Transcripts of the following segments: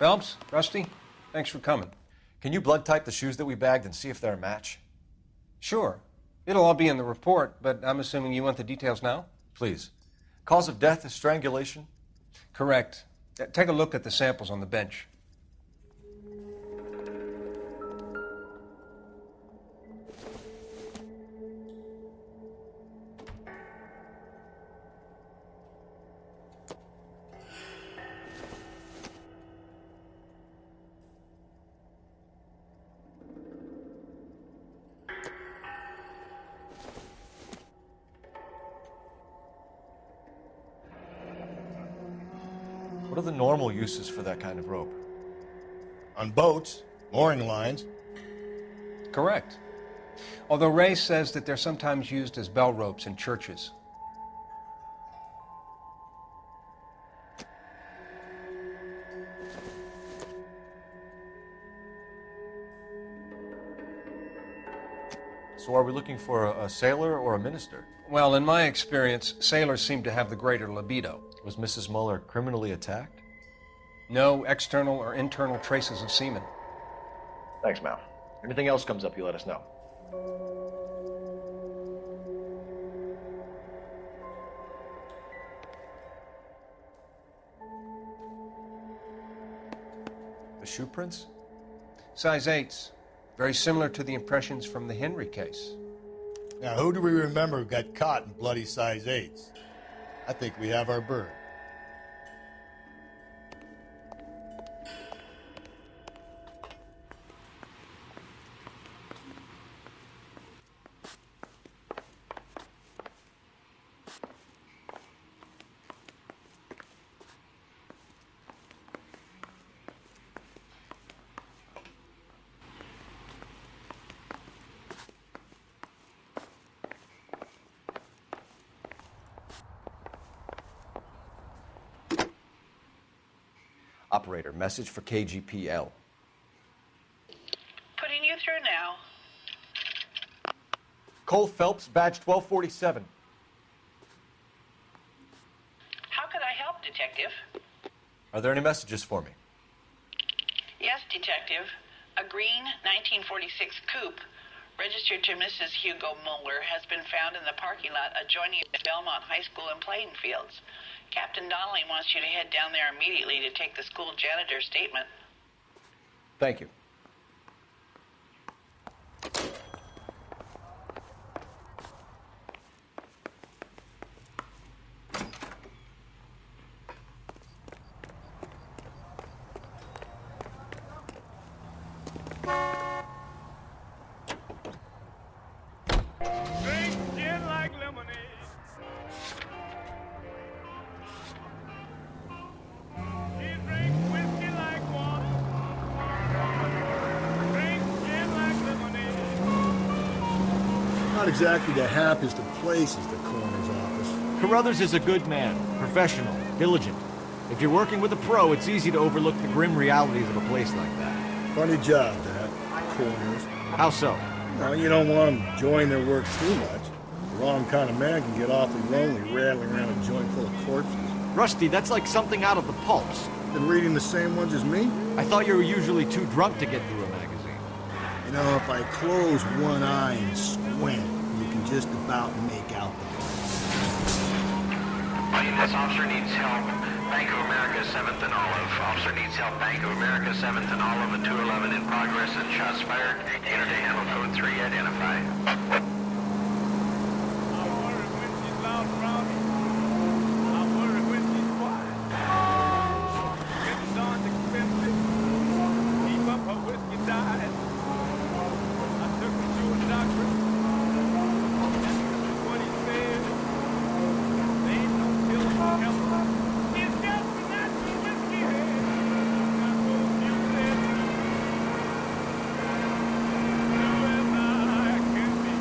Phelps, Rusty, thanks for coming. Can you blood type the shoes that we bagged and see if they're a match? Sure. It'll all be in the report, but I'm assuming you want the details now? Please. Cause of death is strangulation? Correct. Take a look at the samples on the bench. What are the normal uses for that kind of rope? On boats, mooring lines. Correct. Although Ray says that they're sometimes used as bell ropes in churches. So are we looking for a sailor or a minister? Well, in my experience, sailors seem to have the greater libido. Was Mrs. Muller criminally attacked? No external or internal traces of semen. Thanks, Mal. Anything else comes up, you let us know. The shoe prints? Size 8s. Very similar to the impressions from the Henry case. Now, who do we remember got caught in bloody size 8s? I think we have our bird. Operator, message for KGPL. Putting you through now. Cole Phelps, badge 1247. How could I help, Detective? Are there any messages for me? Yes, Detective. A green 1946 coupe, registered to Mrs. Hugo Muller, has been found in the parking lot adjoining the Belmont High School and playing fields. Captain Donnelly wants you to head down there immediately to take the school janitor's statement. Thank you. Drink gin like lemonade. She drink whiskey like water. Drink gin like lemonade. Not exactly the happiest of places, the coroner's office. Carruthers is a good man, professional, diligent. If you're working with a pro, it's easy to overlook the grim realities of a place like that. Funny job, that. Coroners. How so? Well, you don't want them enjoying their work too much. The wrong kind of man can get awfully lonely rattling around a joint full of corpses. Rusty, that's like something out of the pulps. Been reading the same ones as me? I thought you were usually too drunk to get through a magazine. You know, if I close one eye and squint, you can just about make out the This officer needs help. Bank of America, 7th and Olive. Officer needs help. Bank of America, 7th and Olive, at 211 in progress and shots fired. Enter to handle code 3, identify. I worry when she's loud and rowdy. I worry when she's quiet. Getting darn expensive. Keep up her whiskey diet. I took her to a doctor. And this is what he said. There ain't no pill to help her. It's just a natural whiskey. That's what you said. True as I can be.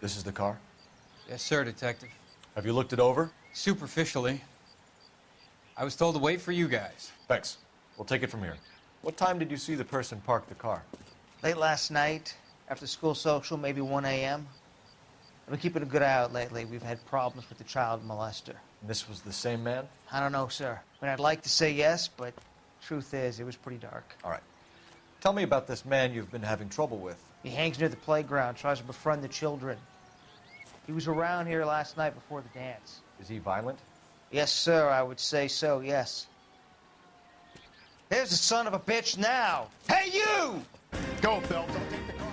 This is the car? Yes, sir, Detective. Have you looked it over? Superficially. I was told to wait for you guys. Thanks. We'll take it from here. What time did you see the person park the car? Late last night, after school social, maybe 1 a.m. I've been keeping a good eye out lately. We've had problems with the child molester. And this was the same man? I don't know, sir. I mean, I'd like to say yes, but truth is, it was pretty dark. All right. Tell me about this man you've been having trouble with. He hangs near the playground, tries to befriend the children. He was around here last night before the dance. Is he violent? Yes, sir, I would say so, yes. There's the son of a bitch now! Hey, you! Go, Phelps. I'll take the car.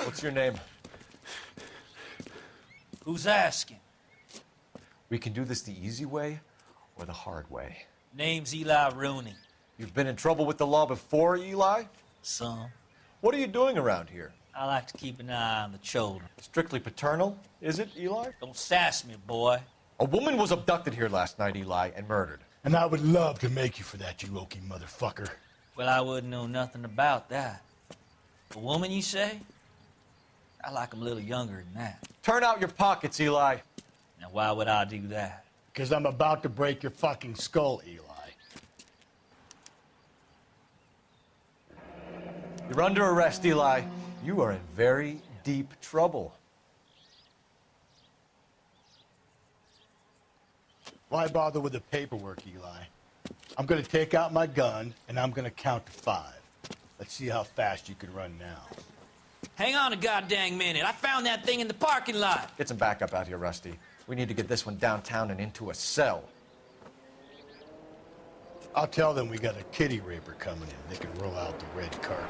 What's your name? Who's asking? We can do this the easy way or the hard way. Name's Eli Rooney. You've been in trouble with the law before, Eli? Some. What are you doing around here? I like to keep an eye on the children. Strictly paternal, is it, Eli? Don't sass me, boy. A woman was abducted here last night, Eli, and murdered. And I would love to make you for that, you oaky motherfucker. Well, I wouldn't know nothing about that. A woman, you say? I like 'em a little younger than that. Turn out your pockets, Eli. Now, why would I do that? Because I'm about to break your fucking skull, Eli. You're under arrest, Eli. You are in very deep trouble. Why bother with the paperwork, Eli? I'm gonna take out my gun, and I'm gonna count to 5. Let's see how fast you can run now. Hang on a goddamn minute. I found that thing in the parking lot. Get some backup out here, Rusty. We need to get this one downtown and into a cell. I'll tell them we got a kitty raper coming in. They can roll out the red carpet.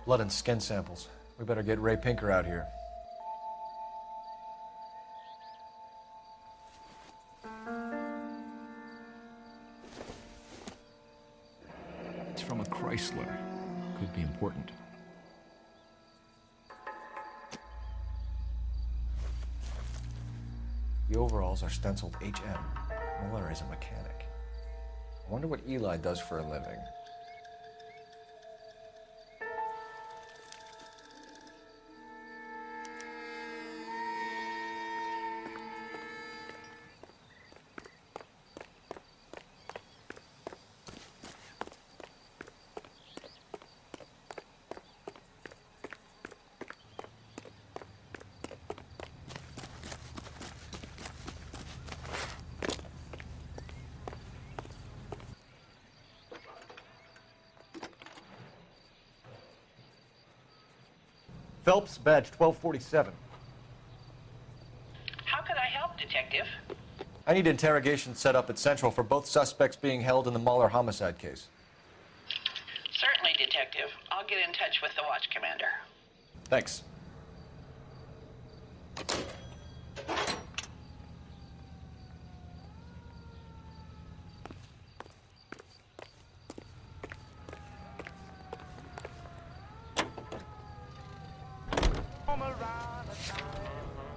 Blood and skin samples. We better get Ray Pinker out here. It's from a Chrysler. Could be important. The overalls are stenciled HM. Muller is a mechanic. I wonder what Eli does for a living. Phelps, badge 1247. How could I help, Detective? I need interrogation set up at Central for both suspects being held in the Muller homicide case. Certainly, Detective. I'll get in touch with the watch commander. Thanks.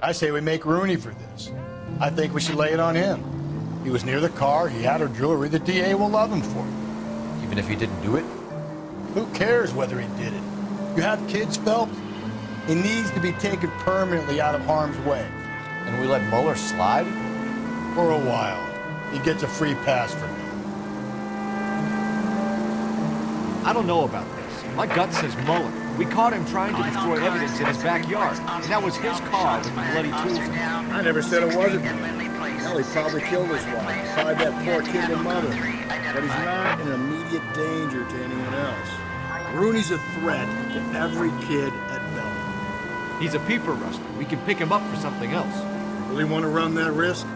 I say we make Rooney for this. I think we should lay it on him. He was near the car, he had her jewelry, the DA will love him for it. Even if he didn't do it? Who cares whether he did it? You have kids, Phelps? He needs to be taken permanently out of harm's way. And we let Mueller slide? For a while. He gets a free pass from me. I don't know about this. My gut says Mueller. We caught him trying to destroy evidence in his backyard, and that was his car with the bloody tools in it. I never said it wasn't him. Hell, he probably killed his wife, tied that poor kid to mother. But he's not an immediate danger to anyone else. Rooney's a threat to every kid at Belleville. He's a peeper, Rusty. We can pick him up for something else. You really want to run that risk?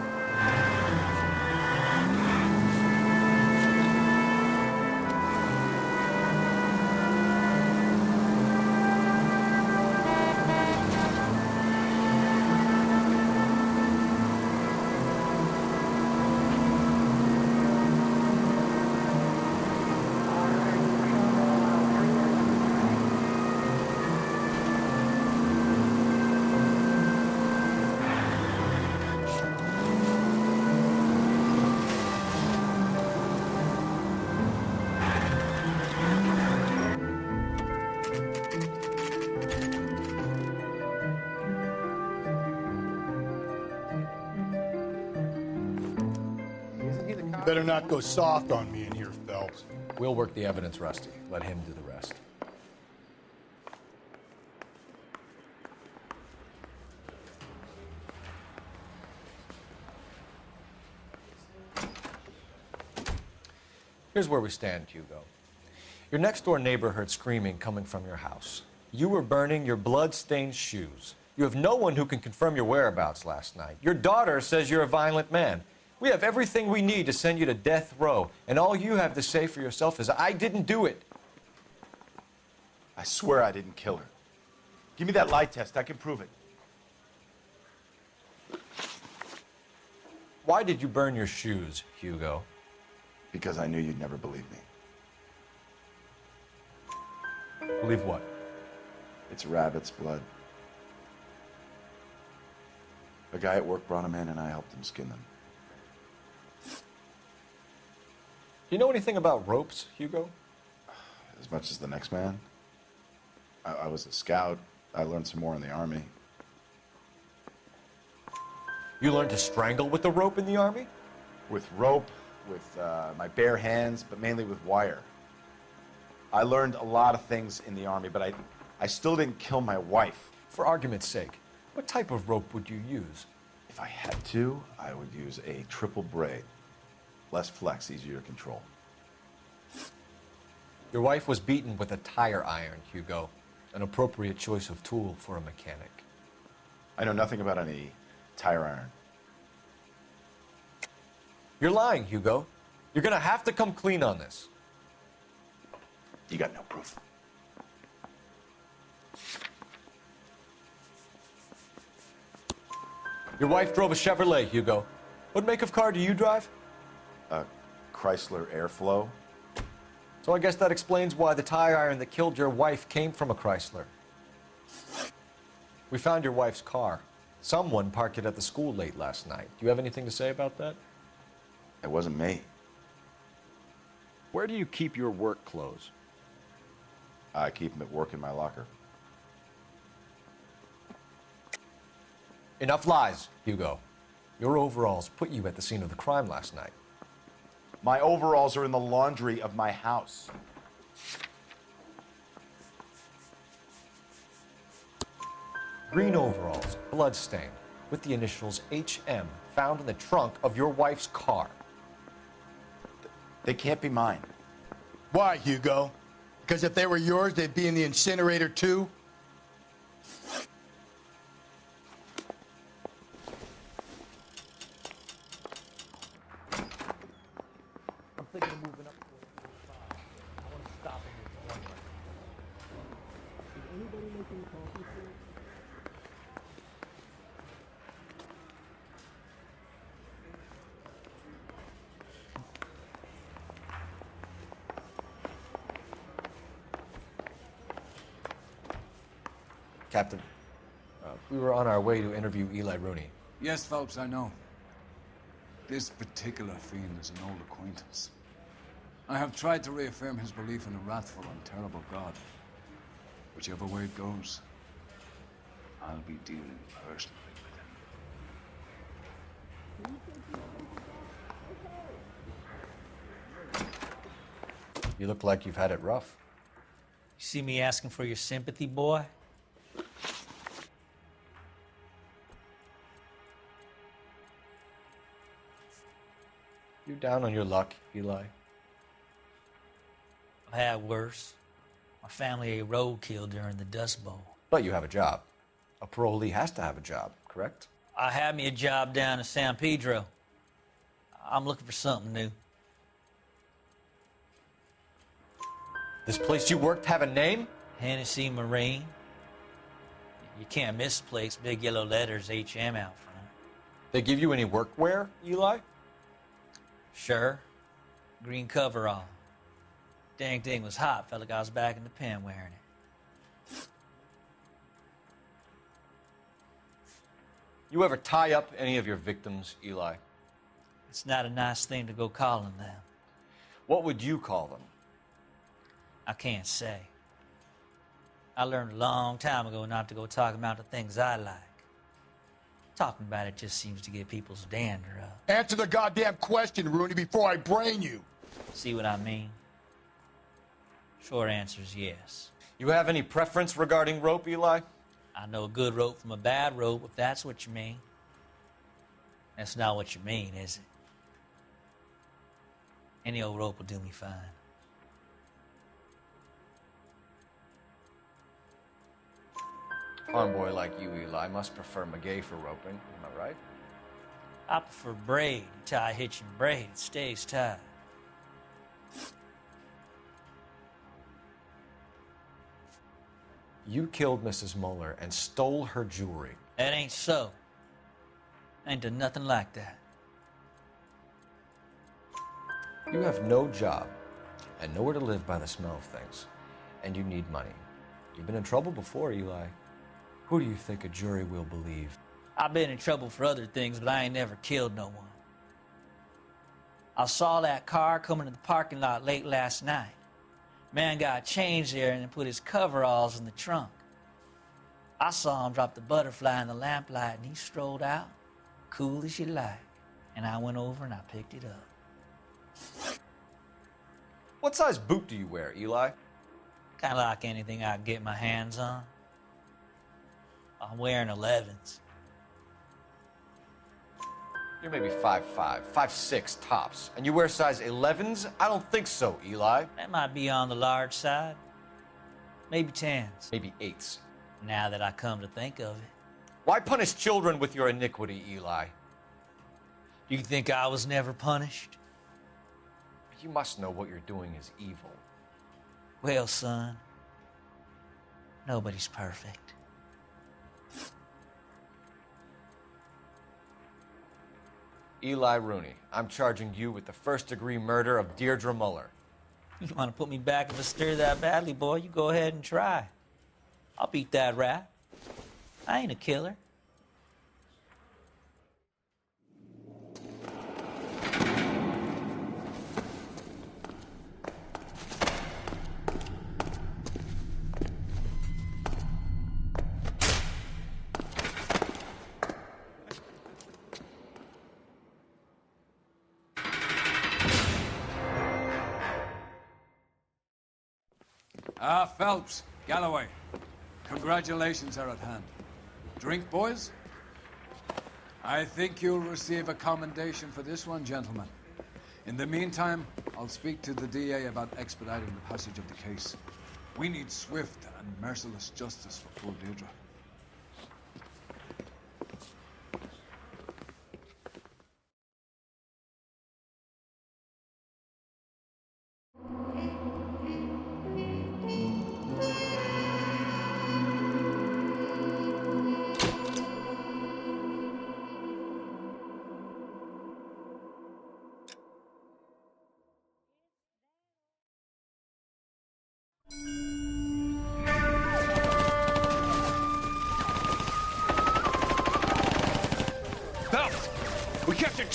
Better not go soft on me in here, Phelps. We'll work the evidence, Rusty. Let him do the rest. Here's where we stand, Hugo. Your next-door neighbor heard screaming coming from your house. You were burning your blood-stained shoes. You have no one who can confirm your whereabouts last night. Your daughter says you're a violent man. We have everything we need to send you to death row, and all you have to say for yourself is, I didn't do it. I swear I didn't kill her. Give me that lie test. I can prove it. Why did you burn your shoes, Hugo? Because I knew you'd never believe me. Believe what? It's rabbit's blood. A guy at work brought them in, and I helped him skin them. Do you know anything about ropes, Hugo? As much as the next man. I was a scout. I learned some more in the Army. You learned to strangle with the rope in the Army? With rope, with my bare hands, but mainly with wire. I learned a lot of things in the Army, but I still didn't kill my wife. For argument's sake, what type of rope would you use? If I had to, I would use a triple braid. Less flex, easier to control. Your wife was beaten with a tire iron, Hugo. An appropriate choice of tool for a mechanic. I know nothing about any tire iron. You're lying, Hugo. You're gonna have to come clean on this. You got no proof. Your wife drove a Chevrolet, Hugo. What make of car do you drive? A Chrysler Airflow. So I guess that explains why the tire iron that killed your wife came from a Chrysler. We found your wife's car. Someone parked it at the school late last night. Do you have anything to say about that? It wasn't me. Where do you keep your work clothes? I keep them at work in my locker. Enough lies, Hugo. Your overalls put you at the scene of the crime last night. My overalls are in the laundry of my house. Green overalls, bloodstained, with the initials HM found in the trunk of your wife's car. They can't be mine. Why, Hugo? Because if they were yours, they'd be in the incinerator too? I'm thinking of moving up to I want to stop him with one. Did anybody make any coffee for you? Captain, We were on our way to interview Eli Rooney. Yes, Phelps, I know. This particular fiend is an old acquaintance. I have tried to reaffirm his belief in a wrathful and terrible God. Whichever way it goes, I'll be dealing personally with him. You look like you've had it rough. You see me asking for your sympathy, boy? You're down on your luck, Eli. I've had worse. My family ate roadkill during the Dust Bowl. But you have a job. A parolee has to have a job, correct? I had me a job down in San Pedro. I'm looking for something new. This place you worked have a name? Hennessy Marine. You can't miss the place. Big yellow letters, HM out front. They give you any workwear, Eli? Sure. Green coverall. Dang thing was hot. Felt like I was back in the pen wearing it. You ever tie up any of your victims, Eli? It's not a nice thing to go calling them. What would you call them? I can't say. I learned a long time ago not to go talking about the things I like. Talking about it just seems to get people's dander up. Answer the goddamn question, Rooney, before I brain you. See what I mean? Short answer is yes. You have any preference regarding rope, Eli? I know a good rope from a bad rope, if that's what you mean. That's not what you mean, is it? Any old rope will do me fine. Farm boy like you, Eli, must prefer maguey for roping. Am I right? I prefer braid. You tie a hitch and braid, it stays tied. You killed Mrs. Muller and stole her jewelry. That ain't so. I ain't done nothing like that. You have no job and nowhere to live by the smell of things, and you need money. You've been in trouble before, Eli. Who do you think a jury will believe? I've been in trouble for other things, but I ain't never killed no one. I saw that car coming to the parking lot late last night. Man got changed there and then put his coveralls in the trunk. I saw him drop the butterfly in the lamplight and he strolled out, cool as you like. And I went over and I picked it up. What size boot do you wear, Eli? Kind of like anything I can get my hands on. I'm wearing 11s. You're maybe 5'5", 5'6", tops, and you wear size 11s? I don't think so, Eli. That might be on the large side. Maybe 10s. Maybe 8s. Now that I come to think of it. Why punish children with your iniquity, Eli? You think I was never punished? You must know what you're doing is evil. Well, son, nobody's perfect. Eli Rooney, I'm charging you with the first-degree murder of Deirdre Muller. You want to put me back if I stir that badly, boy? You go ahead and try. I'll beat that rap. I ain't a killer. Phelps, Galloway, congratulations are at hand. Drink, boys? I think you'll receive a commendation for this one, gentlemen. In the meantime, I'll speak to the DA about expediting the passage of the case. We need swift and merciless justice for poor Deirdre.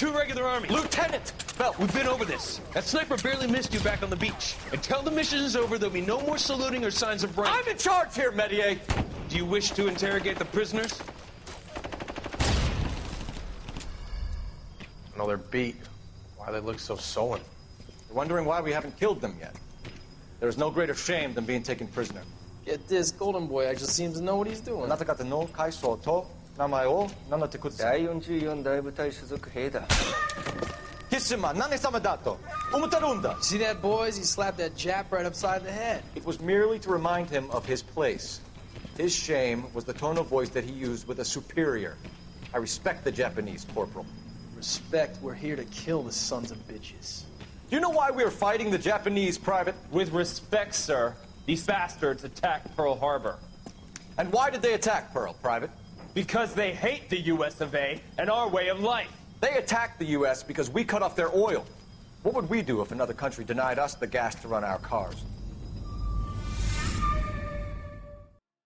2 regular army. Lieutenant! Bell, We've been over this. That sniper barely missed you back on the beach. Until the mission is over, there'll be no more saluting or signs of rank. I'm in charge here, Medier. Do you wish to interrogate the prisoners? No, they're beat. Why they look so sullen? You're wondering why we haven't killed them yet. There is no greater shame than being taken prisoner. Get this, Golden Boy actually seems to know what he's doing. See that, boys? He slapped that Jap right upside the head. It was merely to remind him of his place. His shame was the tone of voice that he used with a superior. I respect the Japanese, Corporal. Respect, we're here to kill the sons of bitches. Do you know why we are fighting the Japanese, Private? With respect, sir, these bastards attacked Pearl Harbor. And why did they attack Pearl, Private? Because they hate the US of A and our way of life. They attacked the U.S. because we cut off their oil. What would we do if another country denied us the gas to run our cars?